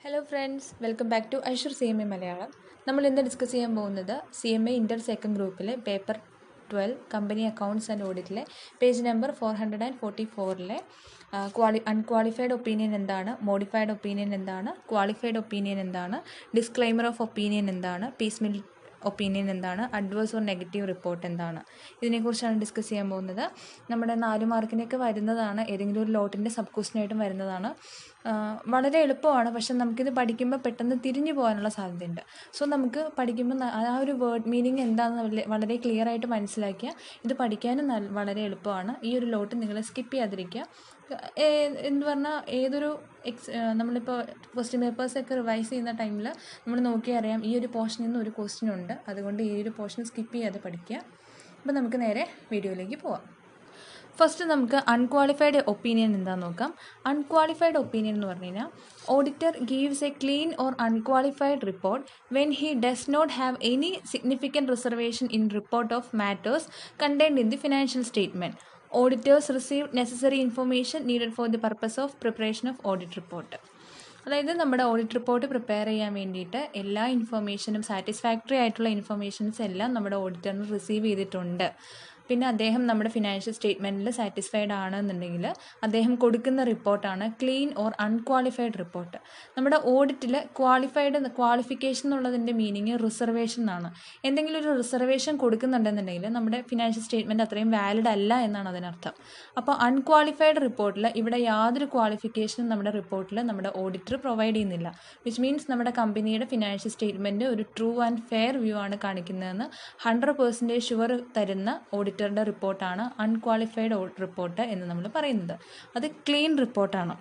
Hello friends, welcome back to Aishar CMA Malayalam. നമ്മൾ ഇന്ന് discuss ചെയ്യാൻ പോകുന്നത് CMA ഇൻ്റർ സെക്കൻഡ് ഗ്രൂപ്പിലെ പേപ്പർ 12 കമ്പനി അക്കൗണ്ട്സ് ആൻഡ് ഓഡിറ്റിലെ പേജ് നമ്പർ 444 അൺക്വാളിഫൈഡ് ഒപ്പീനിയൻ എന്താണ്, മോഡിഫൈഡ് ഒപ്പീനിയൻ എന്താണ്, ക്വാളിഫൈഡ് ഒപ്പീനിയൻ എന്താണ്, ഡിസ്ക്ലൈമർ ഓഫ് ഒപ്പീനിയൻ എന്താണ്, പീസ്മിൽ ഒപ്പീനിയൻ എന്താണ്, അഡ്വേഴ്സ് ഓർ നെഗറ്റീവ് റിപ്പോർട്ട് എന്താണ്, ഇതിനെക്കുറിച്ചാണ് ഡിസ്കസ് ചെയ്യാൻ പോകുന്നത്. നമ്മുടെ 4 മാർക്കിനൊക്കെ വരുന്നതാണ്, ഏതെങ്കിലും ഒരു ലോട്ടിൻ്റെ സബ് ക്വസ്റ്റ്യനായിട്ടും വരുന്നതാണ്. വളരെ എളുപ്പമാണ്, പക്ഷെ നമുക്കിത് പഠിക്കുമ്പോൾ പെട്ടെന്ന് തിരിഞ്ഞു പോകാനുള്ള സാധ്യതയുണ്ട്. സോ നമുക്ക് പഠിക്കുമ്പോൾ ആ ഒരു വേർഡ് മീനിങ് എന്താണെന്ന് വളരെ ക്ലിയർ ആയിട്ട് മനസ്സിലാക്കിയാൽ ഇത് പഠിക്കാനും വളരെ എളുപ്പമാണ്. ഈ ഒരു ലോട്ട് നിങ്ങൾ സ്കിപ്പ് ചെയ്യാതിരിക്കുക. എന്ന് പറഞ്ഞാൽ ഏതൊരു നമ്മളിപ്പോൾ ക്വസ്റ്റ്യൻ പേപ്പേഴ്സൊക്കെ റിവൈസ് ചെയ്യുന്ന ടൈമിൽ നമ്മൾ നോക്കിയാൽ അറിയാം ഈ ഒരു പോർഷനിൽ നിന്ന് ഒരു ക്വസ്റ്റ്യൻ ഉണ്ട്. അതുകൊണ്ട് ഈ ഒരു പോർഷൻ സ്കിപ്പ് ചെയ്യാതെ പഠിക്കുക. അപ്പോൾ നമുക്ക് നേരെ വീഡിയോയിലേക്ക് പോവാം. ഫസ്റ്റ് നമുക്ക് അൺക്വാളിഫൈഡ് ഒപ്പീനിയൻ എന്താണെന്ന് നോക്കാം. അൺക്വാളിഫൈഡ് ഒപ്പീനിയൻ എന്ന് പറഞ്ഞു കഴിഞ്ഞാൽ auditor gives a clean or unqualified report when he does not have any significant reservation in report of matters contained in the financial statement. Auditors receive necessary information needed for the purpose of preparation of audit report. അതായത് നമ്മുടെ audit report prepare ചെയ്യാൻ വേണ്ടിയിട്ട് എല്ലാ ഇൻഫർമേഷനും satisfactory ആയിട്ടുള്ള informations എല്ലാം നമ്മുടെ ഓഡിറ്ററിന് receive ചെയ്തിട്ടുണ്ട്. പിന്നെ അദ്ദേഹം നമ്മുടെ ഫിനാൻഷ്യൽ സ്റ്റേറ്റ്മെൻറ്റിൽ സാറ്റിസ്ഫൈഡ് ആണെന്നുണ്ടെങ്കിൽ അദ്ദേഹം കൊടുക്കുന്ന റിപ്പോർട്ടാണ് ക്ലീൻ ഓർ അൺക്വാളിഫൈഡ് റിപ്പോർട്ട്. നമ്മുടെ ഓഡിറ്റിൽ ക്വാളിഫിക്കേഷൻ എന്നുള്ളതിൻ്റെ മീനിങ് റിസർവേഷൻ എന്നാണ്. എന്തെങ്കിലും ഒരു റിസർവേഷൻ കൊടുക്കുന്നുണ്ടെന്നുണ്ടെങ്കിൽ നമ്മുടെ ഫിനാൻഷ്യൽ സ്റ്റേറ്റ്മെൻറ്റ് അത്രയും വാലിഡ് അല്ല എന്നാണ് അതിനർത്ഥം. അപ്പോൾ അൺക്വാളിഫൈഡ് റിപ്പോർട്ടിൽ ഇവിടെ യാതൊരു ക്വാളിഫിക്കേഷനും നമ്മുടെ റിപ്പോർട്ടിൽ നമ്മുടെ ഓഡിറ്റർ പ്രൊവൈഡ് ചെയ്യുന്നില്ല. വിച്ച് മീൻസ് നമ്മുടെ കമ്പനിയുടെ ഫിനാൻഷ്യൽ സ്റ്റേറ്റ്മെൻറ്റ് ഒരു ട്രൂ ആൻഡ് ഫെയർ വ്യൂ ആണ് കാണിക്കുന്നതെന്ന് 100% ഷുവർ തരുന്ന ഓഡിറ്ററുടെ റിപ്പോർട്ടാണ് അൺക്വാളിഫൈഡ് റിപ്പോർട്ട് എന്ന് നമ്മൾ പറയുന്നത്. അത് ക്ലീൻ റിപ്പോർട്ടാണ്.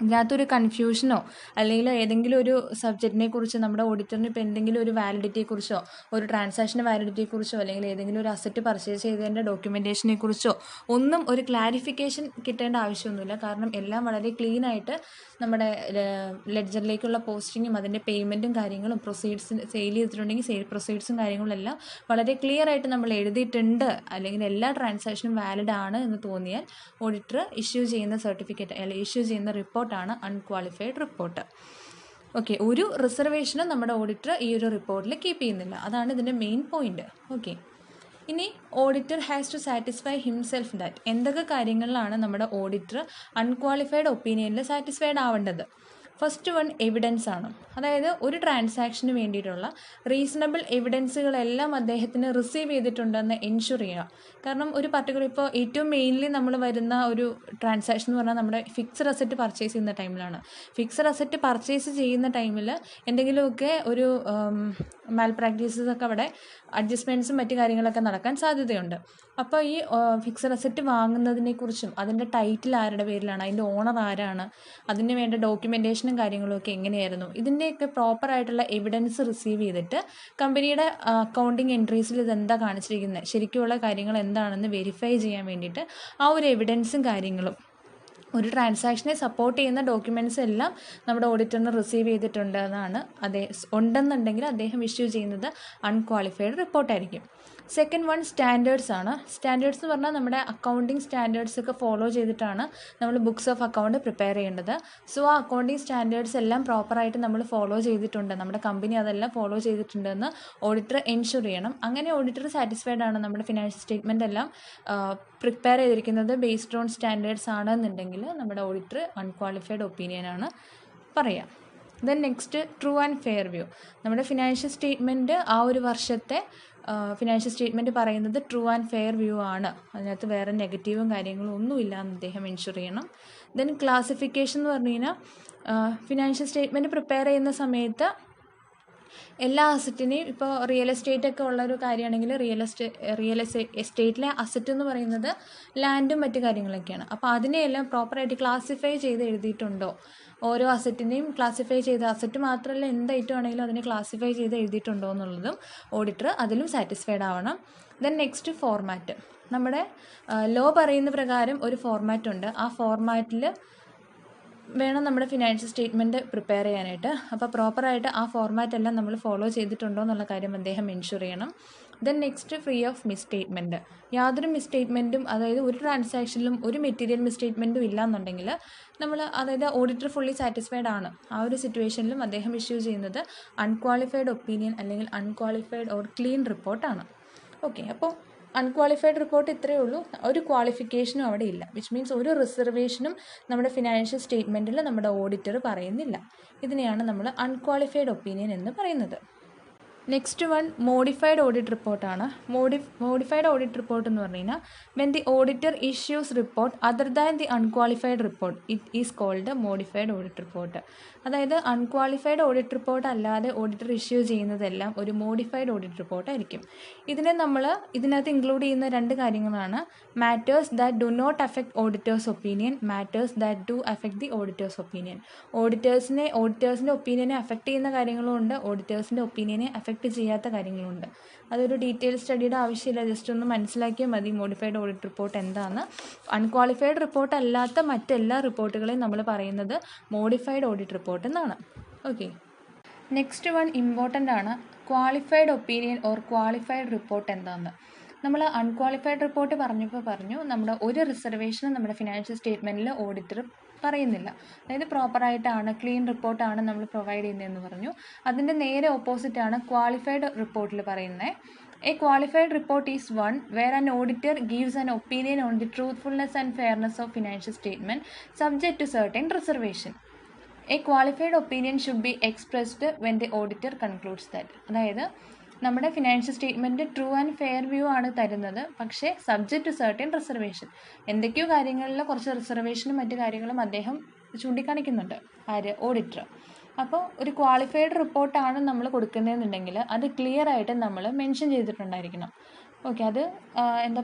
ഇതിനകത്തൊരു കൺഫ്യൂഷനോ അല്ലെങ്കിൽ ഏതെങ്കിലും ഒരു സബ്ജക്റ്റിനെ കുറിച്ച് നമ്മുടെ ഓഡിറ്ററിന് ഇപ്പോൾ എന്തെങ്കിലും ഒരു വാലിഡിറ്റിയെക്കുറിച്ചോ ഒരു ട്രാൻസാക്ഷൻ്റെ വാലിഡിറ്റിയെക്കുറിച്ചോ അല്ലെങ്കിൽ ഏതെങ്കിലും ഒരു അസറ്റ് പർച്ചേസ് ചെയ്തതിൻ്റെ ഡോക്യുമെൻറ്റേഷനെ കുറിച്ചോ ഒന്നും ഒരു ക്ലാരിഫിക്കേഷൻ കിട്ടേണ്ട ആവശ്യമൊന്നുമില്ല. കാരണം എല്ലാം വളരെ ക്ലീൻ ആയിട്ട് നമ്മുടെ ലെഡ്ജറിലേക്കുള്ള പോസ്റ്റിങ്ങും അതിൻ്റെ പേയ്മെൻറ്റും കാര്യങ്ങളും പ്രൊസീഡ്സിന് സെയിൽ ചെയ്തിട്ടുണ്ടെങ്കിൽ സെയിൽ പ്രൊസീഡ്സും കാര്യങ്ങളും എല്ലാം വളരെ ക്ലിയർ ആയിട്ട് നമ്മൾ എഴുതിയിട്ടുണ്ട്. അല്ലെങ്കിൽ എല്ലാ ട്രാൻസാക്ഷനും വാലിഡ് ആണ് എന്ന് തോന്നിയാൽ ഓഡിറ്റർ ഇഷ്യൂ ചെയ്യുന്ന സർട്ടിഫിക്കറ്റ് അല്ലെങ്കിൽ ഇഷ്യൂ ചെയ്യുന്ന റിപ്പോർട്ടാണ് അൺക്വാളിഫൈഡ് റിപ്പോർട്ട്. ഓക്കെ, ഒരു റിസർവേഷനും നമ്മുടെ ഓഡിറ്റർ ഈ ഒരു റിപ്പോർട്ടിൽ കീപ്പ് ചെയ്യുന്നില്ല. അതാണ് ഇതിൻ്റെ മെയിൻ പോയിന്റ്. ഓക്കെ, ഇനി auditor has to satisfy himself that എന്തൊക്കെ കാര്യങ്ങളിലാണ് നമ്മുടെ ഓഡിറ്റർ അൺക്വാളിഫൈഡ് ഒപ്പീനിയനിൽ സാറ്റിസ്ഫൈഡ് ആവേണ്ടത്. ഫസ്റ്റ് വൺ എവിഡൻസ് ആണ്. അതായത് ഒരു ട്രാൻസാക്ഷന് വേണ്ടിയിട്ടുള്ള റീസണബിൾ എവിഡൻസുകളെല്ലാം അദ്ദേഹത്തിന് റിസീവ് ചെയ്തിട്ടുണ്ടെന്ന് എൻഷുർ ചെയ്യുക. കാരണം ഒരു പർട്ടിക്കുലർ ഇപ്പോൾ ഏറ്റവും മെയിൻലി നമ്മൾ വരുന്ന ഒരു ട്രാൻസാക്ഷൻ എന്ന് പറഞ്ഞാൽ നമ്മുടെ ഫിക്സഡ് അസറ്റ് പർച്ചേസ് ചെയ്യുന്ന ടൈമിലാണ്. ഫിക്സഡ് അസറ്റ് പർച്ചേസ് ചെയ്യുന്ന ടൈമിൽ എന്തെങ്കിലുമൊക്കെ ഒരു മാൽ പ്രാക്ടീസസ് ഒക്കെ അവിടെ അഡ്ജസ്റ്റ്മെൻറ്റ്സും മറ്റു കാര്യങ്ങളൊക്കെ നടക്കാൻ സാധ്യതയുണ്ട്. അപ്പോൾ ഈ ഫിക്സഡ് അസറ്റ് വാങ്ങുന്നതിനെക്കുറിച്ചും അതിൻ്റെ ടൈറ്റിൽ ആരുടെ പേരിലാണ്, അതിൻ്റെ ഓണർ ആരാണ്, അതിന് വേണ്ട ഡോക്യുമെൻറ്റേഷനും കാര്യങ്ങളുമൊക്കെ എങ്ങനെയായിരുന്നു, ഇതിൻ്റെയൊക്കെ പ്രോപ്പറായിട്ടുള്ള എവിഡൻസ് റിസീവ് ചെയ്തിട്ട് കമ്പനിയുടെ അക്കൗണ്ടിങ് എൻട്രീസിൽ ഇതെന്താ കാണിച്ചിരിക്കുന്നത്, ശരിക്കുമുള്ള കാര്യങ്ങൾ എന്താണെന്ന് വെരിഫൈ ചെയ്യാൻ വേണ്ടിയിട്ട് ആ ഒരു എവിഡൻസും കാര്യങ്ങളും ഒരു ട്രാൻസാക്ഷനെ സപ്പോർട്ട് ചെയ്യുന്ന ഡോക്യുമെൻറ്റ്സ് എല്ലാം നമ്മുടെ ഓഡിറ്ററിന് റിസീവ് ചെയ്തിട്ടുണ്ട് എന്നാണ് ഉണ്ടെന്നുണ്ടെങ്കിൽ അദ്ദേഹം ഇഷ്യൂ ചെയ്യുന്നത് അൺക്വാളിഫൈഡ് റിപ്പോർട്ടായിരിക്കും. സെക്കൻഡ് വൺ സ്റ്റാൻഡേർഡ്സ് ആണ്. സ്റ്റാൻഡേർഡ്സ് എന്ന് പറഞ്ഞാൽ നമ്മുടെ അക്കൗണ്ടിങ് സ്റ്റാൻഡേർഡ്സ് ഒക്കെ ഫോളോ ചെയ്തിട്ടാണ് നമ്മൾ ബുക്സ് ഓഫ് അക്കൗണ്ട് പ്രിപ്പയർ ചെയ്യേണ്ടത്. സോ ആ അക്കൗണ്ടിങ് സ്റ്റാൻഡേർഡ്സ് എല്ലാം പ്രോപ്പറായിട്ട് നമ്മൾ ഫോളോ ചെയ്തിട്ടുണ്ട്, നമ്മുടെ കമ്പനി അതെല്ലാം ഫോളോ ചെയ്തിട്ടുണ്ടെന്ന് ഓഡിറ്റർ എൻഷുർ ചെയ്യണം. അങ്ങനെ ഓഡിറ്റർ സാറ്റിസ്ഫൈഡ് ആണ് നമ്മുടെ ഫിനാൻഷ്യൽ സ്റ്റേറ്റ്മെൻ്റ് എല്ലാം പ്രിപ്പയർ ചെയ്തിരിക്കുന്നത് ബേസ്ഡ് ഓൺ സ്റ്റാൻഡേർഡ്സ് ആണെന്നുണ്ടെങ്കിൽ നമ്മുടെ ഓഡിറ്റർ അൺക്വാളിഫൈഡ് ഒപ്പീനിയനാണ് പറയാം. Then next true and fair view. നമ്മുടെ ഫിനാൻഷ്യൽ സ്റ്റേറ്റ്മെൻറ്റ് ആ ഒരു വർഷത്തെ ഫിനാൻഷ്യൽ സ്റ്റേറ്റ്മെൻറ്റ് പറയുന്നത് ട്രൂ ആൻഡ് ഫെയർ വ്യൂ ആണ്, അതിനകത്ത് വേറെ നെഗറ്റീവും കാര്യങ്ങളും ഒന്നുമില്ല എന്ന് അദ്ദേഹം എൻഷുർ ചെയ്യണം. ദെൻ ക്ലാസിഫിക്കേഷൻ എന്ന് പറഞ്ഞു കഴിഞ്ഞാൽ ഫിനാൻഷ്യൽ സ്റ്റേറ്റ്മെൻറ്റ് പ്രിപ്പയർ ചെയ്യുന്ന സമയത്ത് എല്ലാ അസറ്റിനെയും ഇപ്പോൾ റിയൽ എസ്റ്റേറ്റ് ഒക്കെ ഉള്ളൊരു കാര്യമാണെങ്കിൽ റിയൽ എസ്റ്റേറ്റിലെ അസറ്റ് എന്ന് പറയുന്നത് ലാൻഡും മറ്റു കാര്യങ്ങളൊക്കെയാണ്. അപ്പോൾ അതിനെയെല്ലാം പ്രോപ്പറായിട്ട് ക്ലാസിഫൈ ചെയ്ത് എഴുതിയിട്ടുണ്ടോ, ഓരോ അസറ്റിനെയും ക്ലാസിഫൈ ചെയ്ത്, അസറ്റ് മാത്രമല്ല എന്ത് ഐറ്റം ആണെങ്കിലും അതിനെ ക്ലാസിഫൈ ചെയ്ത് എഴുതിയിട്ടുണ്ടോ എന്നുള്ളതും ഓഡിറ്റർ അതിലും സാറ്റിസ്ഫൈഡ് ആവണം. Then next format. നമ്മുടെ ലോ പറയുന്ന പ്രകാരം ഒരു ഫോർമാറ്റ് ഉണ്ട്. ആ ഫോർമാറ്റിൽ വേണം നമ്മുടെ ഫിനാൻഷ്യൽ സ്റ്റേറ്റ്മെൻറ്റ് പ്രിപ്പയർ ചെയ്യാനായിട്ട്. അപ്പോൾ പ്രോപ്പറായിട്ട് ആ ഫോർമാറ്റ് എല്ലാം നമ്മൾ ഫോളോ ചെയ്തിട്ടുണ്ടോ എന്നുള്ള കാര്യം അദ്ദേഹം എൻഷുർ ചെയ്യണം. Then next free of misstatement. യാതൊരു മിസ്സ്റ്റേറ്റ്മെൻറ്റും, അതായത് ഒരു ട്രാൻസാക്ഷനിലും ഒരു മെറ്റീരിയൽ മിസ്സ്റ്റേറ്റ്മെൻറ്റും ഇല്ലയെന്നുണ്ടെങ്കിൽ നമ്മൾ, അതായത് ഓഡിറ്റർ ഫുള്ളി സാറ്റിസ്ഫൈഡ് ആണ്, ആ ഒരു സിറ്റുവേഷനിലും അദ്ദേഹം ഇഷ്യൂ ചെയ്യുന്നത് അൺക്വാളിഫൈഡ് ഒപ്പീനിയൻ അല്ലെങ്കിൽ അൺക്വാളിഫൈഡ് ഓർ ക്ലീൻ റിപ്പോർട്ടാണ്. ഓക്കെ, അപ്പോൾ അൺക്വാളിഫൈഡ് റിപ്പോർട്ട് ഇത്രയേ ഉള്ളൂ, ഒരു ക്വാളിഫിക്കേഷനും അവിടെ ഇല്ല. വിച്ച് മീൻസ് ഒരു റിസർവേഷനും നമ്മുടെ ഫിനാൻഷ്യൽ സ്റ്റേറ്റ്മെൻറ്റിൽ നമ്മുടെ ഓഡിറ്റർ പറയുന്നില്ല. ഇതിനെയാണ് നമ്മൾ അൺക്വാളിഫൈഡ് ഒപ്പീനിയൻ എന്ന് പറയുന്നത്. നെക്സ്റ്റ് വൺ മോഡിഫൈഡ് ഓഡിറ്റ് റിപ്പോർട്ടാണ്. മോഡിഫൈഡ് ഓഡിറ്റ് റിപ്പോർട്ട് എന്ന് പറഞ്ഞു കഴിഞ്ഞാൽ when the auditor issues report other than the unqualified report it is called modified audit report. അതായത് അൺക്വാളിഫൈഡ് ഓഡിറ്റ് റിപ്പോർട്ട് അല്ലാതെ ഓഡിറ്റർ ഇഷ്യൂ ചെയ്യുന്നതെല്ലാം ഒരു മോഡിഫൈഡ് ഓഡിറ്റ് റിപ്പോർട്ടായിരിക്കും. ഇതിനകത്ത് ഇൻക്ലൂഡ് ചെയ്യുന്ന 2 കാര്യങ്ങളാണ് matters that do not affect auditor's opinion, matters that do affect the auditor's opinion. ഓഡിറ്റേഴ്സിൻ്റെ ഒപ്പീനിയനെ affect ചെയ്യുന്ന കാര്യങ്ങളും ഉണ്ട്, ഓഡിറ്റേഴ്സിൻ്റെ ഒപ്പീനിയനെ അഫക്റ്റ് ചെയ്യാത്ത കാര്യങ്ങളുണ്ട്. അതൊരു ഡീറ്റെയിൽ സ്റ്റഡിയുടെ ആവശ്യമില്ല, ജസ്റ്റ് ഒന്ന് മനസ്സിലാക്കിയാൽ മതി മോഡിഫൈഡ് ഓഡിറ്റ് റിപ്പോർട്ട് എന്താണെന്ന്. അൺക്വാളിഫൈഡ് റിപ്പോർട്ട് അല്ലാത്ത മറ്റെല്ലാ റിപ്പോർട്ടുകളെയും നമ്മൾ പറയുന്നത് മോഡിഫൈഡ് ഓഡിറ്റ് റിപ്പോർട്ട് എന്നാണ്. ഓക്കെ, നെക്സ്റ്റ് വൺ ഇമ്പോർട്ടൻ്റ് ആണ്, qualified opinion or qualified report എന്താണെന്ന്. നമ്മൾ അൺക്വാളിഫൈഡ് റിപ്പോർട്ട് പറഞ്ഞു നമ്മുടെ ഒരു റിസർവേഷനും നമ്മുടെ ഫിനാൻഷ്യൽ സ്റ്റേറ്റ്മെൻറ്റിൽ ഓഡിറ്റർ പറയുന്നില്ല, അതായത് പ്രോപ്പറായിട്ടാണ്, ക്ലീൻ റിപ്പോർട്ടാണ് നമ്മൾ പ്രൊവൈഡ് ചെയ്യുന്നതെന്ന് പറഞ്ഞു. അതിൻ്റെ നേരെ ഓപ്പോസിറ്റാണ് ക്വാളിഫൈഡ് റിപ്പോർട്ടിൽ പറയുന്നത്. A qualified report is one where an auditor gives an opinion on the truthfulness and fairness of financial statement subject to certain reservation. A qualified opinion should be expressed when the auditor concludes that. അതായത് നമ്മുടെ financial statement true and fair view ആണ് തരുന്നത്, പക്ഷേ subject to certain reservation. എന്തൊക്കെയോ കാര്യങ്ങളിൽ കുറച്ച് റിസർവേഷനും മറ്റു കാര്യങ്ങളും അദ്ദേഹം ചൂണ്ടിക്കാണിക്കുന്നുണ്ട്, ഓഡിറ്റർ. അപ്പോൾ ഒരു ക്വാളിഫൈഡ് റിപ്പോർട്ടാണ് നമ്മൾ കൊടുക്കുന്നതെന്നുണ്ടെങ്കിൽ അത് ക്ലിയർ ആയിട്ട് നമ്മൾ മെൻഷൻ ചെയ്തിട്ടുണ്ടായിരിക്കണം. ഓക്കെ, അത്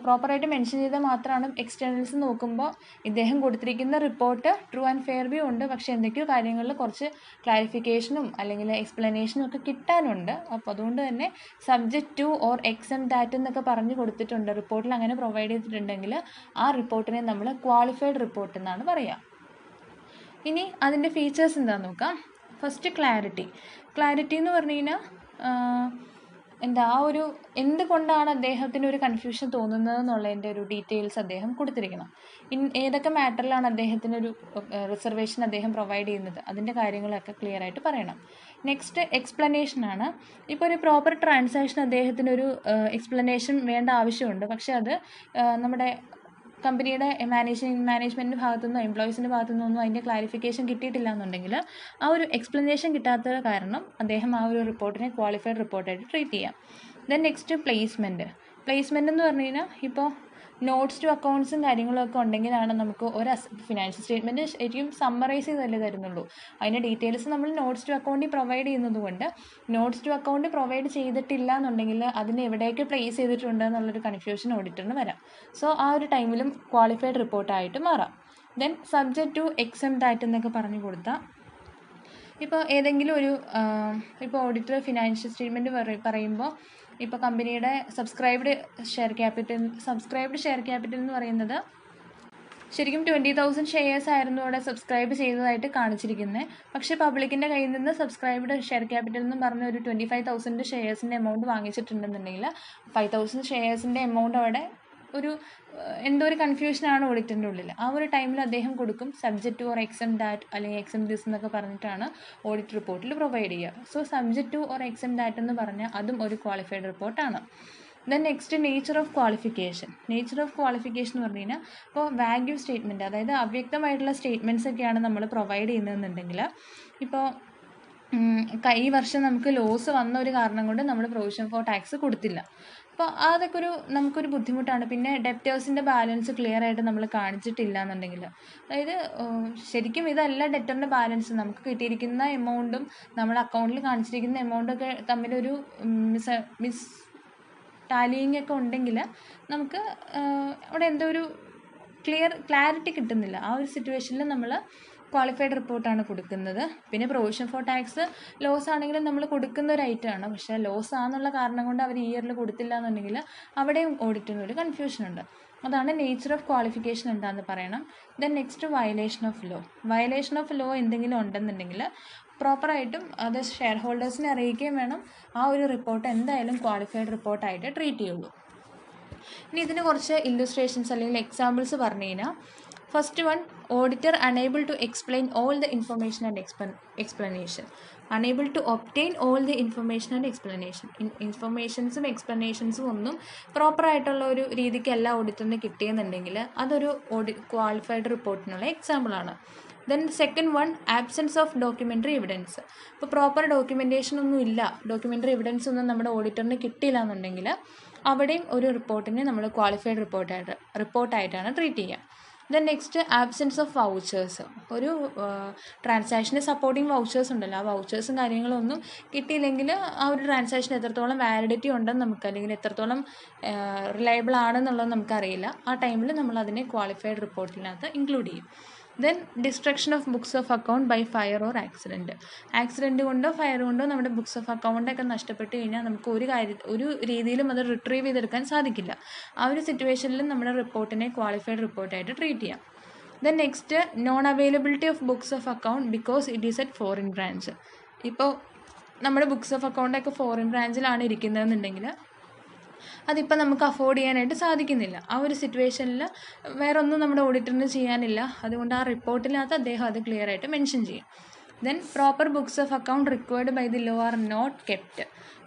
പ്രോപ്പറായിട്ട് മെൻഷൻ ചെയ്താൽ മാത്രമാണ് എക്സ്റ്റേണൽസ് നോക്കുമ്പോൾ ഇദ്ദേഹം കൊടുത്തിരിക്കുന്ന report true and fair view ഉണ്ട്, പക്ഷേ എന്തൊക്കെയോ കാര്യങ്ങളിൽ കുറച്ച് ക്ലാരിഫിക്കേഷനും അല്ലെങ്കിൽ എക്സ്പ്ലനേഷനും ഒക്കെ കിട്ടാനുണ്ട്. അപ്പോൾ അതുകൊണ്ട് തന്നെ subject two or exempt that എന്നൊക്കെ പറഞ്ഞ് കൊടുത്തിട്ടുണ്ട്, റിപ്പോർട്ടിൽ അങ്ങനെ പ്രൊവൈഡ് ചെയ്തിട്ടുണ്ടെങ്കിൽ ആ റിപ്പോർട്ടിനെ നമ്മൾ ക്വാളിഫൈഡ് റിപ്പോർട്ട് എന്നാണ് പറയുക. ഇനി അതിൻ്റെ ഫീച്ചേഴ്സ് എന്താണെന്ന് നോക്കാം. ഫസ്റ്റ് ക്ലാരിറ്റി എന്ന് പറഞ്ഞു കഴിഞ്ഞാൽ എന്തുകൊണ്ടാണ് അദ്ദേഹത്തിന് ഒരു കൺഫ്യൂഷൻ തോന്നുന്നത് എന്നുള്ളതിൻ്റെ ഒരു ഡീറ്റെയിൽസ് അദ്ദേഹം കൊടുത്തിരിക്കണം. ഏതൊക്കെ മാറ്ററിലാണ് അദ്ദേഹത്തിനൊരു റിസർവേഷൻ അദ്ദേഹം പ്രൊവൈഡ് ചെയ്യുന്നത്, അതിൻ്റെ കാര്യങ്ങളൊക്കെ ക്ലിയർ ആയിട്ട് പറയണം. നെക്സ്റ്റ് എക്സ്പ്ലനേഷനാണ്. ഇപ്പോൾ ഒരു പ്രോപ്പർ ട്രാൻസാക്ഷൻ അദ്ദേഹത്തിനൊരു എക്സ്പ്ലനേഷൻ വേണ്ട ആവശ്യമുണ്ട്, പക്ഷെ അത് നമ്മുടെ കമ്പനിയുടെ മാനേജ്മെൻറ്റിൻ്റെ ഭാഗത്തുനിന്നോ എംപ്ലോയീസിൻ്റെ ഭാഗത്തുനിന്നൊന്നും അതിൻ്റെ ക്ലാരിഫിക്കേഷൻ കിട്ടിയിട്ടില്ല എന്നുണ്ടെങ്കിൽ ആ ഒരു എക്സ്പ്ലനേഷൻ കിട്ടാത്തത് കാരണം അദ്ദേഹം ആ ഒരു റിപ്പോർട്ടിനെ ക്വാളിഫൈഡ് റിപ്പോർട്ടായിട്ട് ട്രീറ്റ് ചെയ്യാം. ദെൻ നെക്സ്റ്റ് പ്ലേസ്മെൻറ്റ് എന്ന് പറഞ്ഞു കഴിഞ്ഞാൽ ഇപ്പോൾ നോട്ട്സ് ടു അക്കൗണ്ട്സും കാര്യങ്ങളൊക്കെ ഉണ്ടെങ്കിലാണ് നമുക്ക് ഒരു ഫിനാൻഷ്യൽ സ്റ്റേറ്റ്മെൻറ്റ് ശരിക്കും സമ്മറൈസ് ചെയ്തല്ലേ തരുന്നുള്ളൂ. അതിൻ്റെ ഡീറ്റെയിൽസ് നമ്മൾ നോട്ട്സ് ടു അക്കൗണ്ടിൽ പ്രൊവൈഡ് ചെയ്യുന്നത് കൊണ്ട് നോട്ട്സ് ടു അക്കൗണ്ട് പ്രൊവൈഡ് ചെയ്തിട്ടില്ല എന്നുണ്ടെങ്കിൽ അതിന് എവിടേക്ക് പ്ലേസ് ചെയ്തിട്ടുണ്ട് എന്നുള്ളൊരു കൺഫ്യൂഷൻ ഓഡിറ്ററിന് വരാം. സോ ആ ഒരു ടൈമിലും ക്വാളിഫൈഡ് റിപ്പോർട്ടായിട്ട് മാറാം. Then subject to exam that എന്നൊക്കെ പറഞ്ഞു കൊടുത്താൽ ഇപ്പോൾ ഏതെങ്കിലും ഒരു ഇപ്പോൾ ഓഡിറ്റർ ഫിനാൻഷ്യൽ സ്റ്റേറ്റ്മെൻറ്റ് പറയുമ്പോൾ ഇപ്പോൾ കമ്പനിയുടെ സബ്സ്ക്രൈബ്ഡ് ഷെയർ ക്യാപിറ്റൽ എന്ന് പറയുന്നത് ശരിക്കും 20,000 ഷെയർസ് ആയിരുന്നു അവിടെ സബ്സ്ക്രൈബ് ചെയ്തതായിട്ട് കാണിച്ചിരിക്കുന്നത്. പക്ഷേ പബ്ലിക്കിൻ്റെ കയ്യിൽ നിന്ന് സബ്സ്ക്രൈബ്ഡ് ഷെയർ ക്യാപിറ്റൽ എന്ന് പറഞ്ഞ ഒരു 25,000 ഷെയർസിൻ്റെ എമൗണ്ട് വാങ്ങിച്ചിട്ടുണ്ടെന്നുണ്ടെങ്കിൽ 5,000 ഷെയർസിൻ്റെ എമൗണ്ട് അവിടെ എന്തോ ഒരു കൺഫ്യൂഷനാണ് ഓഡിറ്ററിൻ്റെ ഉള്ളിൽ. ആ ഒരു ടൈമിൽ അദ്ദേഹം കൊടുക്കും subject two or exempt that അല്ലെങ്കിൽ എക്സം ദിസ് എന്നൊക്കെ പറഞ്ഞിട്ടാണ് ഓഡിറ്റ് റിപ്പോർട്ടിൽ പ്രൊവൈഡ് ചെയ്യുക. So subject two or exempt that എന്ന് പറഞ്ഞാൽ അതും ഒരു ക്വാളിഫൈഡ് റിപ്പോർട്ടാണ്. Then next nature of qualification എന്ന് പറഞ്ഞു കഴിഞ്ഞാൽ ഇപ്പോൾ വാഗ്യൂ സ്റ്റേറ്റ്മെൻറ്റ്, അതായത് അവ്യക്തമായിട്ടുള്ള സ്റ്റേറ്റ്മെൻറ്റ്സ് ഒക്കെയാണ് നമ്മൾ പ്രൊവൈഡ് ചെയ്യുന്നതെന്നുണ്ടെങ്കിൽ ഇപ്പോൾ ഈ വർഷം നമുക്ക് ലോസ് വന്ന ഒരു കാരണം കൊണ്ട് നമ്മൾ പ്രൊവിഷൻ ഫോർ ടാക്സ് കൊടുത്തില്ല. അപ്പോൾ അതൊക്കെ നമുക്കൊരു ബുദ്ധിമുട്ടാണ്. പിന്നെ ഡെപ്റ്റേഴ്സിൻ്റെ ബാലൻസ് ക്ലിയർ ആയിട്ട് നമ്മൾ കാണിച്ചിട്ടില്ല എന്നുണ്ടെങ്കിൽ, അതായത് ശരിക്കും ഇതല്ല ഡെറ്ററിൻ്റെ ബാലൻസ്, നമുക്ക് കിട്ടിയിരിക്കുന്ന എമൗണ്ടും നമ്മൾ അക്കൗണ്ടിൽ കാണിച്ചിരിക്കുന്ന എമൗണ്ടൊക്കെ തമ്മിലൊരു മിസ് ടാലിയിങ് ഒക്കെ ഉണ്ടെങ്കിൽ നമുക്ക് അവിടെ എന്തോ ഒരു ക്ലാരിറ്റി കിട്ടുന്നില്ല. ആ ഒരു സിറ്റുവേഷനിൽ നമ്മൾ ക്വാളിഫൈഡ് റിപ്പോർട്ടാണ് കൊടുക്കുന്നത്. പിന്നെ പ്രൊവിഷൻ ഫോർ ടാക്സ് ലോസ് ആണെങ്കിലും നമ്മൾ കൊടുക്കുന്ന ഒരു ഐറ്റമാണ്, പക്ഷേ ലോസ് ആണെന്നുള്ള കാരണം കൊണ്ട് അവർ ഈ ഇയറിൽ കൊടുത്തില്ല എന്നുണ്ടെങ്കിൽ അവിടെയും ഓഡിറ്റിന് ഒരു കൺഫ്യൂഷനുണ്ട്. അതാണ് നേച്ചർ ഓഫ് ക്വാളിഫിക്കേഷൻ എന്താണെന്ന് പറയണം. Then next violation of law എന്തെങ്കിലും ഉണ്ടെന്നുണ്ടെങ്കിൽ പ്രോപ്പറായിട്ടും അത് ഷെയർ ഹോൾഡേഴ്സിനെ അറിയിക്കുകയും വേണം. ആ ഒരു റിപ്പോർട്ട് എന്തായാലും ക്വാളിഫൈഡ് റിപ്പോർട്ടായിട്ട് ട്രീറ്റ് ചെയ്യുള്ളൂ. ഇനി ഇതിന് കുറച്ച് ഇല്ലുസ്ട്രേഷൻസ് അല്ലെങ്കിൽ എക്സാമ്പിൾസ് പറഞ്ഞു കഴിഞ്ഞാൽ, first one, auditor unable to explain all the information and explanation. Unable to obtain all the information and explanation. ഇൻഫർമേഷൻസും എക്സ്പ്ലനേഷൻസും ഒന്നും പ്രോപ്പറായിട്ടുള്ള ഒരു രീതിക്കല്ല ഓഡിറ്ററിന് കിട്ടിയെന്നുണ്ടെങ്കിൽ അതൊരു ക്വാളിഫൈഡ് റിപ്പോർട്ടിനുള്ള എക്സാമ്പിളാണ്. Then second one, absence of documentary evidence. ഇപ്പോൾ പ്രോപ്പർ ഡോക്യുമെൻറ്റേഷൻ ഒന്നും ഇല്ല, ഡോക്യുമെൻ്ററി എവിഡൻസ് ഒന്നും നമ്മുടെ ഓഡിറ്ററിന് കിട്ടിയില്ല എന്നുണ്ടെങ്കിൽ അവിടെയും ഒരു റിപ്പോർട്ടിനെ നമ്മൾ ക്വാളിഫൈഡ് റിപ്പോർട്ടായിട്ടാണ് ട്രീറ്റ് ചെയ്യുക. Then next, absence of vouchers. ഒരു ട്രാൻസാക്ഷന് സപ്പോർട്ടിങ് വൗച്ചേഴ്സ് ഉണ്ടല്ലോ, ആ വൗച്ചേഴ്സും കാര്യങ്ങളും ഒന്നും കിട്ടിയില്ലെങ്കിൽ ആ ഒരു ട്രാൻസാക്ഷൻ എത്രത്തോളം വാലിഡിറ്റി ഉണ്ടെന്ന് നമുക്ക്, അല്ലെങ്കിൽ എത്രത്തോളം റിലയബിൾ ആണെന്നുള്ളത് നമുക്കറിയില്ല. ആ ടൈമിൽ നമ്മൾ അതിനെ ക്വാളിഫൈഡ് റിപ്പോർട്ടിനകത്ത് ഇൻക്ലൂഡ് ചെയ്യും. Then destruction of books of account by fire or accident. Accident കൊണ്ടോ ഫയർ കൊണ്ടോ നമ്മുടെ ബുക്സ് ഓഫ് അക്കൗണ്ടൊക്കെ നഷ്ടപ്പെട്ട് കഴിഞ്ഞാൽ നമുക്ക് ഒരു രീതിയിലും അത് റിട്രീവ് ചെയ്തെടുക്കാൻ സാധിക്കില്ല. ആ ഒരു സിറ്റുവേഷനിലും നമ്മുടെ റിപ്പോർട്ടിനെ ക്വാളിഫൈഡ് റിപ്പോർട്ടായിട്ട് ട്രീറ്റ് ചെയ്യാം. Then next, non availability of books of account because it is at foreign branch. ഇപ്പോൾ നമ്മുടെ ബുക്സ് ഓഫ് അക്കൗണ്ടൊക്കെ ഫോറിൻ ബ്രാഞ്ചിലാണ് ഇരിക്കുന്നതെന്നുണ്ടെങ്കിൽ അതിപ്പോൾ നമുക്ക് അഫോർഡ് ചെയ്യാനായിട്ട് സാധിക്കുന്നില്ല. ആ ഒരു സിറ്റുവേഷനിൽ വേറെ ഒന്നും നമ്മുടെ ഓഡിറ്ററിന് ചെയ്യാനില്ല. അതുകൊണ്ട് ആ റിപ്പോർട്ടിനകത്ത് അദ്ദേഹം അത് ക്ലിയർ ആയിട്ട് മെൻഷൻ ചെയ്യും. Then proper books of account required by the law are not kept.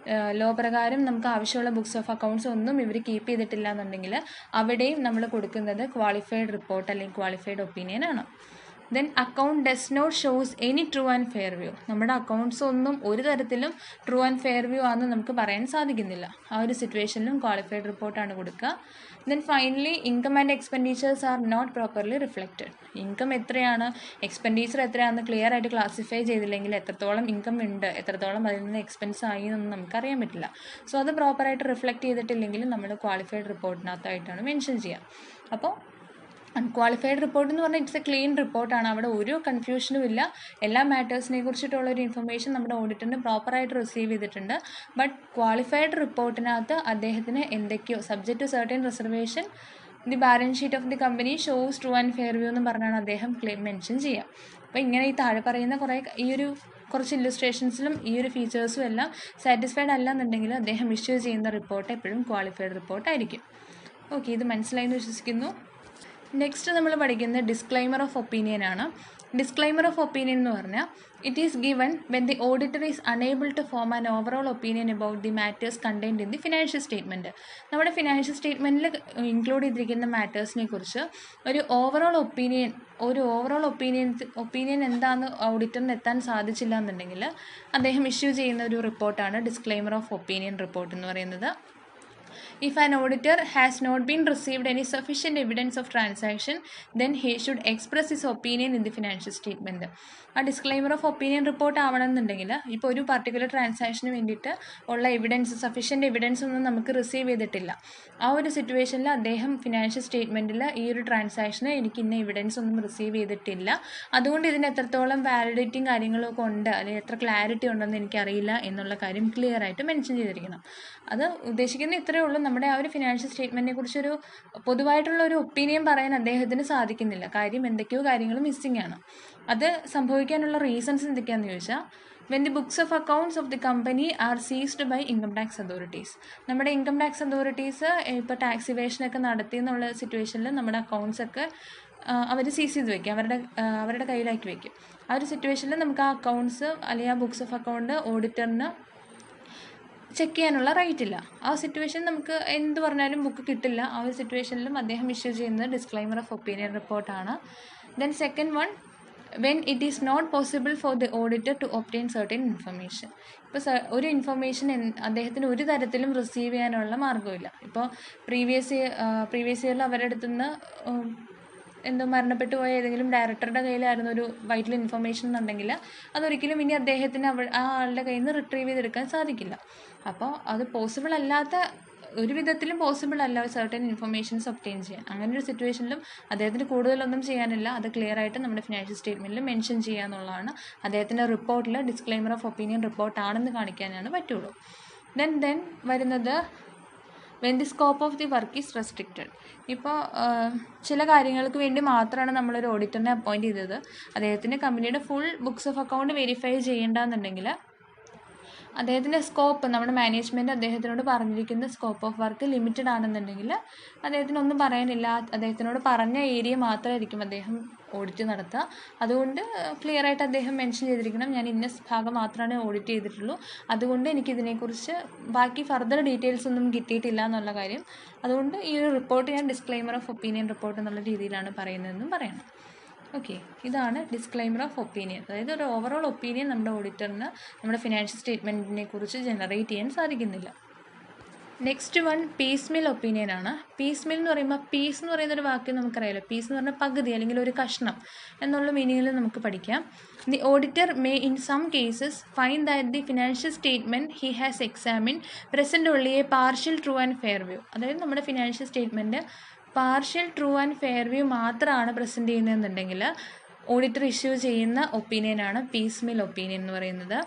Law പ്രകാരം നമുക്ക് ആവശ്യമുള്ള ബുക്സ് ഓഫ് അക്കൗണ്ട്സ് ഒന്നും ഇവർ കീപ്പ് ചെയ്തിട്ടില്ല എന്നുണ്ടെങ്കിൽ അവിടെയും നമ്മൾ കൊടുക്കുന്നത് ക്വാളിഫൈഡ് റിപ്പോർട്ട് അല്ലെങ്കിൽ ക്വാളിഫൈഡ് ഒപ്പീനിയൻ ആണ്. Then account does not shows any true and fair view. നമ്മുടെ അക്കൗണ്ട്സ് ഒന്നും ഒരു തരത്തിലും ട്രൂ ആൻഡ് ഫെയർ വ്യൂ ആണെന്ന് നമുക്ക് പറയാൻ സാധിക്കുന്നില്ല. ആ ഒരു സിറ്റുവേഷനിലും ക്വാളിഫൈഡ് റിപ്പോർട്ടാണ് കൊടുക്കുക. Then finally, income and expenditures are not properly reflected. Income എത്രയാണ്, എക്സ്പെൻഡിച്ചർ എത്രയാണെന്ന് ക്ലിയർ ആയിട്ട് ക്ലാസിഫൈ ചെയ്തില്ലെങ്കിൽ എത്രത്തോളം ഇൻകം ഉണ്ട്, എത്രത്തോളം അതിൽ നിന്ന് എക്സ്പെൻസ് ആയി എന്നൊന്നും നമുക്കറിയാൻ പറ്റില്ല. സോ അത് പ്രോപ്പറായിട്ട് റിഫ്ലക്റ്റ് ചെയ്തിട്ടില്ലെങ്കിൽ നമ്മൾ ക്വാളിഫൈഡ് റിപ്പോർട്ടിനകത്തായിട്ടാണ് മെൻഷൻ ചെയ്യുക. അപ്പോൾ അൺക്വാളിഫൈഡ് റിപ്പോർട്ട് എന്ന് പറഞ്ഞാൽ ഇറ്റ്സ് എ ക്ലീൻ റിപ്പോർട്ടാണ്. അവിടെ ഒരു കൺഫ്യൂഷനും ഇല്ല. എല്ലാ മാറ്റേഴ്സിനെ കുറിച്ചിട്ടുള്ള ഒരു ഇൻഫർമേഷൻ നമ്മുടെ ഓഡിറ്ററിന് പ്രോപ്പറായിട്ട് റിസീവ് ചെയ്തിട്ടുണ്ട്. ബട്ട് ക്വാളിഫൈഡ് റിപ്പോർട്ടിനകത്ത് അദ്ദേഹത്തിന് എന്തൊക്കെയോ subject to certain reservation the balance sheet of the company shows true and fair view എന്ന് പറഞ്ഞാണ് അദ്ദേഹം മെൻഷൻ ചെയ്യുക. അപ്പോൾ ഇങ്ങനെ ഈ താഴെ പറയുന്ന കുറച്ച് ഇല്ലുസ്ട്രേഷൻസിലും ഈ ഒരു ഫീച്ചേഴ്സും എല്ലാം സാറ്റിസ്ഫൈഡ് അല്ല എന്നുണ്ടെങ്കിൽ അദ്ദേഹം ഇഷ്യൂ ചെയ്യുന്ന റിപ്പോർട്ട് എപ്പോഴും ക്വാളിഫൈഡ് റിപ്പോർട്ടായിരിക്കും. ഓക്കെ, ഇത് മനസ്സിലായെന്ന് വിശ്വസിക്കുന്നു. നെക്സ്റ്റ് നമ്മൾ പഠിക്കുന്നത് ഡിസ്ക്ലൈമർ ഓഫ് ഒപ്പീനിയൻ ആണ്. ഡിസ്ക്ലൈമർ ഓഫ് ഒപ്പീനിയൻ എന്ന് പറഞ്ഞാൽ it is given when the auditor is unable to form an overall opinion about the matters contained in the financial statement. നമ്മുടെ ഫിനാൻഷ്യൽ സ്റ്റേറ്റ്മെൻറ്റിൽ ഇൻക്ലൂഡ് ചെയ്തിരിക്കുന്ന മാറ്റേഴ്സിനെ കുറിച്ച് ഒരു ഓവറോൾ ഒപ്പീനിയൻ എന്താണെന്ന് ഓഡിറ്ററിന് എത്താൻ സാധിച്ചില്ല എന്നുണ്ടെങ്കിൽ അദ്ദേഹം ഇഷ്യൂ ചെയ്യുന്ന ഒരു റിപ്പോർട്ടാണ് ഡിസ്ക്ലൈമർ ഓഫ് ഒപ്പീനിയൻ റിപ്പോർട്ട് എന്ന് പറയുന്നത്. If an auditor has not been received any sufficient evidence of transaction, then he should express his opinion in the financial statement. ആ ഡിസ്ക്ലൈമർ ഓഫ് ഒപ്പീനിയൻ റിപ്പോർട്ട് ആവണമെന്നുണ്ടെങ്കിൽ ഇപ്പോൾ ഒരു particular ട്രാൻസാക്ഷന് വേണ്ടിയിട്ട് ഉള്ള sufficient evidence ഒന്നും നമുക്ക് റിസീവ് ചെയ്തിട്ടില്ല. ആ ഒരു സിറ്റുവേഷനിൽ അദ്ദേഹം ഫിനാൻഷ്യൽ സ്റ്റേറ്റ്മെൻറ്റിൽ ഈ ഒരു ട്രാൻസാക്ഷന് എനിക്ക് ഇന്ന എവിഡൻസ് ഒന്നും റിസീവ് ചെയ്തിട്ടില്ല, അതുകൊണ്ട് ഇതിന് എത്രത്തോളം വാലിഡിറ്റിയും കാര്യങ്ങളൊക്കെ ഉണ്ട് അല്ലെങ്കിൽ എത്ര ക്ലാരിറ്റി ഉണ്ടെന്ന് എനിക്കറിയില്ല എന്നുള്ള കാര്യം ക്ലിയർ ആയിട്ട് മെൻഷൻ ചെയ്തിരിക്കണം. അത് ഉദ്ദേശിക്കുന്ന ഇത്രയേ ഉള്ളൂ. നമ്മുടെ ആ ഒരു ഫിനാൻഷ്യൽ സ്റ്റേറ്റ്മെൻറ്റിനെ കുറിച്ചൊരു പൊതുവായിട്ടുള്ള ഒരു ഒപ്പീനിയൻ പറയാൻ അദ്ദേഹത്തിന് സാധിക്കുന്നില്ല. കാര്യം എന്തൊക്കെയോ കാര്യങ്ങൾ മിസ്സിംഗ് ആണ്. അത് സംഭവിക്കാനുള്ള റീസൺസ് എന്തൊക്കെയാണെന്ന് ചോദിച്ചാൽ, when the books of accounts of the company are seized by income tax authorities. നമ്മുടെ ഇൻകം ടാക്സ് അതോറിറ്റീസ് ഇപ്പോൾ ടാക്സ് ഇവേഷനൊക്കെ നടത്തി എന്നുള്ള സിറ്റുവേഷനിൽ നമ്മുടെ അക്കൗണ്ട്സൊക്കെ അവർ സീസ് ചെയ്ത് വയ്ക്കും, അവരുടെ കയ്യിലാക്കി വയ്ക്കും. ആ ഒരു സിറ്റുവേഷനിൽ നമുക്ക് ആ അക്കൗണ്ട്സ് അല്ലെങ്കിൽ ആ ബുക്സ് ഓഫ് അക്കൗണ്ട് ഓഡിറ്ററിന് ചെക്ക് ചെയ്യാനുള്ള റൈറ്റ് ഇല്ല. ആ സിറ്റുവേഷൻ നമുക്ക് എന്ത് പറഞ്ഞാലും ബുക്ക് കിട്ടില്ല. ആ ഒരു സിറ്റുവേഷനിലും അദ്ദേഹം ഇഷ്യൂ ചെയ്യുന്നത് ഡിസ്ക്ലൈമർ ഓഫ് ഒപ്പീനിയൻ റിപ്പോർട്ടാണ്. Then second one, when it is not possible for the auditor to obtain certain information. ഇപ്പോൾ ഒരു ഇൻഫർമേഷൻ അദ്ദേഹത്തിന് ഒരു തരത്തിലും റിസീവ് ചെയ്യാനുള്ള മാർഗ്ഗമില്ല. ഇപ്പോൾ പ്രീവിയസ് ഇയറിൽ അവരുടെ അടുത്തുനിന്ന് എന്തോ മരണപ്പെട്ടു പോയ ഏതെങ്കിലും ഡയറക്ടറുടെ കയ്യിലായിരുന്നു ഒരു വൈറ്റൽ ഇൻഫർമേഷൻ എന്നുണ്ടെങ്കിൽ അതൊരിക്കലും ഇനി അദ്ദേഹത്തിന് ആ ആളുടെ കയ്യിൽ നിന്ന് റിട്രീവ് ചെയ്തെടുക്കാൻ സാധിക്കില്ല. അപ്പോൾ അത് പോസിബിൾ അല്ലാത്ത, ഒരു വിധത്തിലും പോസിബിൾ അല്ല സർട്ടൻ ഇൻഫർമേഷൻസ് ഒബ്റ്റെയിൻ ചെയ്യാൻ. അങ്ങനെ ഒരു സിറ്റുവേഷനിലും അദ്ദേഹത്തിന് കൂടുതലൊന്നും ചെയ്യാനില്ല. അത് ക്ലിയർ ആയിട്ട് നമ്മുടെ ഫിനാൻഷ്യൽ സ്റ്റേറ്റ്മെൻറ്റിൽ മെൻഷൻ ചെയ്യുക എന്നുള്ളതാണ്. അദ്ദേഹത്തിൻ്റെ റിപ്പോർട്ടിൽ ഡിസ്ക്ലൈമർ ഓഫ് ഒപ്പീനിയൻ റിപ്പോർട്ടാണെന്ന് കാണിക്കാനാണ് പറ്റുള്ളൂ. ദെൻ വരുന്നത് when the scope of the work is restricted. ഇപ്പോൾ ചില കാര്യങ്ങൾക്ക് വേണ്ടി മാത്രമാണ് നമ്മളൊരു ഓഡിറ്ററിനെ അപ്പോയിൻറ്റ് ചെയ്തത്. അദ്ദേഹത്തിന് കമ്പനിയുടെ full books of account verify ചെയ്യേണ്ടതെന്നുണ്ടെങ്കിൽ അദ്ദേഹത്തിൻ്റെ സ്കോപ്പ്, നമ്മുടെ മാനേജ്മെൻറ്റ് അദ്ദേഹത്തിനോട് പറഞ്ഞിരിക്കുന്ന സ്കോപ്പ് ഓഫ് വർക്ക് ലിമിറ്റഡ് ആണെന്നുണ്ടെങ്കിൽ അദ്ദേഹത്തിനൊന്നും പറയാനില്ല. അദ്ദേഹത്തിനോട് പറഞ്ഞ ഏരിയ മാത്രമായിരിക്കും അദ്ദേഹം ഓഡിറ്റ് നടത്തുക. അതുകൊണ്ട് ക്ലിയറായിട്ട് അദ്ദേഹം മെൻഷൻ ചെയ്തിരിക്കണം, ഞാൻ ഇന്ന ഭാഗം മാത്രമാണ് ഓഡിറ്റ് ചെയ്തിട്ടുള്ളൂ, അതുകൊണ്ട് എനിക്കിതിനെക്കുറിച്ച് ബാക്കി ഫർദർ ഡീറ്റെയിൽസ് ഒന്നും കിട്ടിയിട്ടില്ല എന്നുള്ള കാര്യം. അതുകൊണ്ട് ഈ ഒരു റിപ്പോർട്ട് ഞാൻ ഡിസ്ക്ലെയിമർ ഓഫ് ഒപ്പീനിയൻ റിപ്പോർട്ട് എന്നുള്ള രീതിയിലാണ് പറയുന്നതെന്നും പറയണം. ഓക്കെ, ഇതാണ് ഡിസ്ക്ലെയിമർ ഓഫ് ഒപ്പീനിയൻ. അതായത് ഒരു ഓവറോൾ ഒപ്പീനിയൻ നമ്മുടെ ഓഡിറ്ററിന് നമ്മുടെ ഫിനാൻഷ്യൽ സ്റ്റേറ്റ്മെൻറ്റിനെ കുറിച്ച് ജനറേറ്റ് ചെയ്യാൻ സാധിക്കുന്നില്ല. Next one piecemeal opinion ആണ്. പീസ് മിൽ എന്ന് പറയുമ്പോൾ, പീസ് എന്ന് പറയുന്നൊരു വാക്ക് നമുക്കറിയാലോ, പീസ് എന്ന് പറഞ്ഞാൽ പകുതി അല്ലെങ്കിൽ ഒരു കഷ്ണം എന്നുള്ള മീനിങ്ങിൽ നമുക്ക് പഠിക്കാം. The auditor may in some cases find that the financial statement he has examined present only a partial true and fair view. അതായത് നമ്മുടെ financial statement partial true and fair view മാത്രമാണ് പ്രസൻറ്റ് ചെയ്യുന്നതെന്നുണ്ടെങ്കിൽ ഓഡിറ്റർ ഇഷ്യൂ ചെയ്യുന്ന ഒപ്പീനിയനാണ് piecemeal opinion എന്ന് പറയുന്നത്.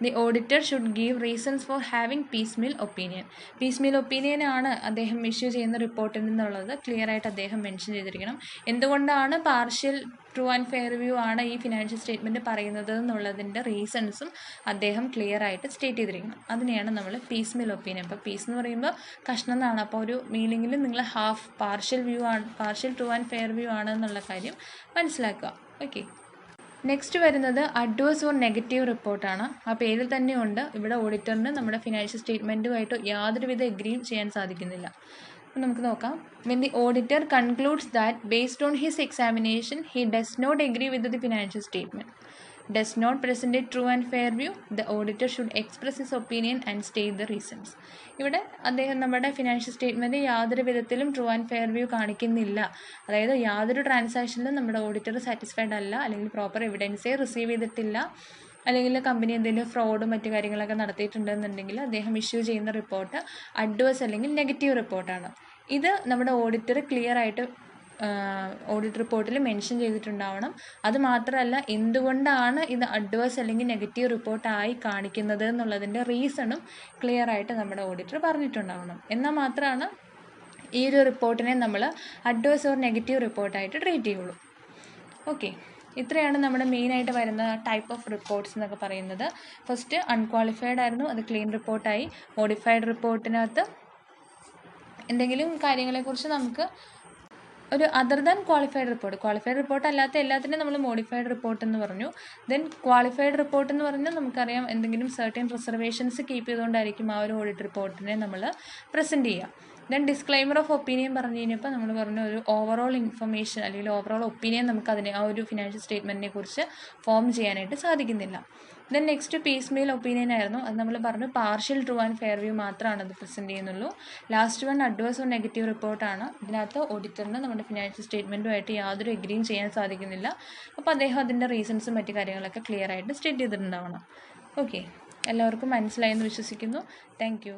The auditor should give reasons for having piecemeal opinion. Piecemeal ഒപ്പീനിയനാണ് അദ്ദേഹം ഇഷ്യൂ ചെയ്യുന്ന റിപ്പോർട്ടിൽ നിന്നുള്ളത് ക്ലിയറായിട്ട് അദ്ദേഹം മെൻഷൻ ചെയ്തിരിക്കണം. എന്തുകൊണ്ടാണ് partial true and fair view ആണ് ഈ ഫിനാൻഷ്യൽ സ്റ്റേറ്റ്മെൻറ്റ് പറയുന്നത് എന്നുള്ളതിൻ്റെ റീസൺസും അദ്ദേഹം ക്ലിയറായിട്ട് സ്റ്റേറ്റ് ചെയ്തിരിക്കണം. അതിനെയാണ് നമ്മൾ പീസ് മിൽ ഒപ്പീനിയൻ. അപ്പോൾ പീസ് എന്ന് പറയുമ്പോൾ കഷ്ണം എന്നാണ്. അപ്പോൾ ഒരു മീനിങ്ങിൽ നിങ്ങൾ ഹാഫ് പാർഷ്യൽ വ്യൂ ആണ്, partial true and fair view ആണ് എന്നുള്ള കാര്യം മനസ്സിലാക്കുക. ഓക്കെ, നെക്സ്റ്റ് വരുന്നത് അഡ്വേഴ്സ് ഓർ നെഗറ്റീവ് റിപ്പോർട്ടാണ്. ആ പേരിൽ തന്നെയുണ്ട്, ഇവിടെ ഓഡിറ്ററിന് നമ്മുടെ ഫിനാൻഷ്യൽ സ്റ്റേറ്റ്മെൻറ്റുമായിട്ട് യാതൊരുവിധ എഗ്രിയും ചെയ്യാൻ സാധിക്കുന്നില്ല. അപ്പോൾ നമുക്ക് നോക്കാം. When the auditor concludes that based on his examination he does not agree with the financial statement, does not present a true and fair view, the auditor should express his opinion and state the reasons. ഇവിടെ അദ്ദേഹം നമ്മുടെ financial statement യാതൊരു വിധത്തിലും true and fair view കാണിക്കുന്നില്ല. അതായത് യാതൊരു ട്രാൻസാക്ഷനിലും നമ്മുടെ auditor satisfied അല്ല, അല്ലെങ്കിൽ പ്രോപ്പർ എവിഡൻസേ റിസീവ് ചെയ്തിട്ടില്ല, അല്ലെങ്കിൽ കമ്പനി എന്തെങ്കിലും ഫ്രോഡും മറ്റു കാര്യങ്ങളൊക്കെ നടത്തിയിട്ടുണ്ടെന്നുണ്ടെങ്കിൽ അദ്ദേഹം ഇഷ്യൂ ചെയ്യുന്ന റിപ്പോർട്ട് അഡ്വേഴ്സ് അല്ലെങ്കിൽ നെഗറ്റീവ് റിപ്പോർട്ടാണ്. ഇത് നമ്മുടെ ഓഡിറ്റർ ക്ലിയർ ആയിട്ട് ഓഡിറ്റ് റിപ്പോർട്ടിൽ മെൻഷൻ ചെയ്തിട്ടുണ്ടാവണം. അതുമാത്രമല്ല, എന്തുകൊണ്ടാണ് ഇത് അഡ്വേഴ്സ് അല്ലെങ്കിൽ നെഗറ്റീവ് റിപ്പോർട്ടായി കാണിക്കുന്നത് എന്നുള്ളതിൻ്റെ റീസണും ക്ലിയർ ആയിട്ട് നമ്മുടെ ഓഡിറ്റർ പറഞ്ഞിട്ടുണ്ടാവണം. എന്നാൽ മാത്രമാണ് ഈ ഒരു റിപ്പോർട്ടിനെ നമ്മൾ അഡ്വേഴ്സ് ഓർ നെഗറ്റീവ് റിപ്പോർട്ടായിട്ട് ട്രീറ്റ് ചെയ്യുള്ളൂ. ഓക്കെ, ഇത്രയാണ് നമ്മുടെ മെയിനായിട്ട് വരുന്ന ടൈപ്പ് ഓഫ് റിപ്പോർട്ട്സ് എന്നൊക്കെ പറയുന്നത്. ഫസ്റ്റ് അൺക്വാളിഫൈഡ് ആയിരുന്നു, അത് ക്ലീൻ റിപ്പോർട്ടായി. മോഡിഫൈഡ് റിപ്പോർട്ടിനകത്ത് എന്തെങ്കിലും കാര്യങ്ങളെക്കുറിച്ച് നമുക്ക് ഒരു അതർ ദാൻ ക്വാളിഫൈഡ് റിപ്പോർട്ട് അല്ലാത്ത എല്ലാത്തിനും നമ്മൾ മോഡിഫൈഡ് റിപ്പോർട്ട് എന്ന് പറഞ്ഞു. ദെൻ ക്വാളിഫൈഡ് റിപ്പോർട്ട് എന്ന് പറഞ്ഞാൽ നമുക്കറിയാം എന്തെങ്കിലും സർട്ടൻ റിസർവേഷൻസ് കീപ്പ് ചെയ്തുകൊണ്ടായിരിക്കും ആ ഒരു ഓഡിറ്റ് റിപ്പോർട്ടിനെ നമ്മൾ പ്രസൻറ്റ് ചെയ്യുക. ദെൻ ഡിസ്ക്ലൈമർ ഓഫ് ഒപ്പീനിയൻ പറഞ്ഞു കഴിഞ്ഞപ്പോൾ നമ്മൾ പറഞ്ഞു ഒരു ഓവറോൾ ഇൻഫർമേഷൻ അല്ലെങ്കിൽ ഓവറോൾ ഒപ്പീനിയൻ നമുക്ക് അതിനെ ആ ഒരു ഫിനാൻഷ്യൽ സ്റ്റേറ്റ്മെൻറ്റിനെ കുറിച്ച് ഫോം ചെയ്യാനായിട്ട് സാധിക്കുന്നില്ല. Then next piecemeal opinion ആയിരുന്നു. അത് നമ്മൾ പറഞ്ഞു partial true and fair view മാത്രമാണ് അത് പ്രസൻറ്റ് ചെയ്യുന്നുള്ളൂ. Last one adverse or negative റിപ്പോർട്ടാണ്. ഇതിനകത്ത് ഓഡിറ്ററിന് നമ്മുടെ ഫിനാൻഷ്യൽ സ്റ്റേറ്റ്മെൻറ്റുമായിട്ട് യാതൊരു എഗ്രിയും ചെയ്യാൻ സാധിക്കുന്നില്ല. അപ്പോൾ അദ്ദേഹം അതിൻ്റെ റീസൺസും മറ്റു കാര്യങ്ങളൊക്കെ ക്ലിയർ ആയിട്ട് സ്റ്റേറ്റ് ചെയ്തിട്ടുണ്ടാവണം. ഓക്കെ, എല്ലാവർക്കും മനസ്സിലായെന്ന് വിശ്വസിക്കുന്നു. Thank you.